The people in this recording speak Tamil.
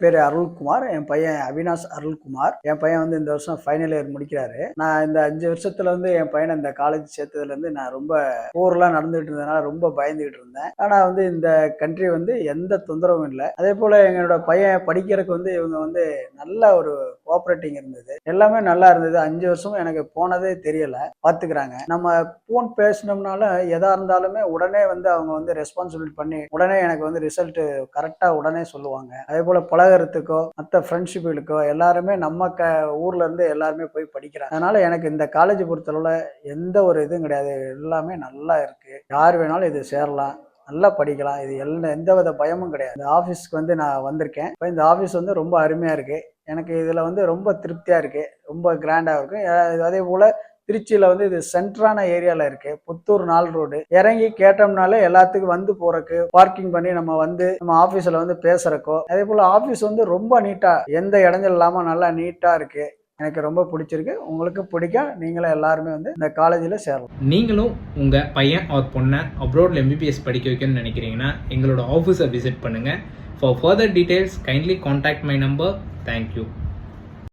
பேர் அருள்குமார். என் பையன் அவினாஷ் அருள்குமார். என் பையன் வந்து இந்த வருஷம் ஃபைனல் இயர் முடிக்கிறாரு. நான் இந்த 5 வருஷத்துல வந்து என் பையனை இந்த காலேஜ் சேர்த்ததுல இருந்து நான் ரொம்ப போர்லாம் நடந்துகிட்டு இருந்ததுனால ரொம்ப பயந்துகிட்டு இருந்தேன். ஆனா வந்து இந்த கண்ட்ரி வந்து எந்த தொந்தரவும் இல்லை. அதே போல எங்களோட பையன் படிக்கிறதுக்கு வந்து இவங்க வந்து நல்ல ஒரு கோஆபரேட்டிங் இருந்தது. எல்லாமே நல்லா இருந்தது. 5 வருஷமும் எனக்கு போனதே தெரியல. பாத்துக்கிறாங்க. நம்ம போன் பேசினோம்னால எதா இருந்தாலுமே உடனே வந்து அவங்க வந்து ரெஸ்பான்சிபிலிட்டி பண்ணி உடனே எனக்கு வந்து ரிசல்ட் கரெக்டா உடனே சொல்லுவாங்க. அதே போல பழகிறதுக்கோ மற்ற ஃப்ரெண்ட்ஷிப்புகளுக்கோ எல்லாருமே நம்ம ஊர்ல இருந்து எல்லாருமே போய் படிக்கிறாங்க. அதனால எனக்கு இந்த காலேஜ் பொறுத்தளவுல எந்த ஒரு இதுவும் கிடையாது. எல்லாமே நல்லா இருக்கு. யார் வேணாலும் இது சேரலாம், நல்லா படிக்கலாம். இது எந்த வித பயமும் கிடையாது. இந்த ஆஃபீஸ்க்கு வந்து நான் வந்திருக்கேன். இப்போ இந்த ஆஃபீஸ் வந்து ரொம்ப அருமையா இருக்கு. எனக்கு இதுல வந்து ரொம்ப திருப்தியா இருக்கு. ரொம்ப கிராண்டா இருக்கு. அதே போல திருச்சியில வந்து இது சென்டரான ஏரியால இருக்கு. புத்தூர் 4 ரோடு இறங்கி கேட்டோம்னாலே எல்லாத்துக்கும் வந்து போறக்கு பார்க்கிங் பண்ணி நம்ம வந்து நம்ம ஆபீஸ்ல வந்து பேசுறக்கோ. அதே போல ஆபீஸ் வந்து ரொம்ப நீட்டா, எந்த இடைஞ்சல் இல்லாம நல்லா நீட்டா இருக்கு. எனக்கு ரொம்ப பிடிச்சிருக்கு. உங்களுக்கு பிடிக்கும். நீங்களும் எல்லாருமே வந்து இந்த காலேஜில் சேரலாம். நீங்களும் உங்கள் பையன் ஆர் பொண்ணை அப்ராடில் MBBS படிக்க வைக்கணும்னு நினைக்கிறீங்கன்னா எங்களோட ஆஃபீஸை விசிட் பண்ணுங்கள். For further details kindly contact my number. Thank you.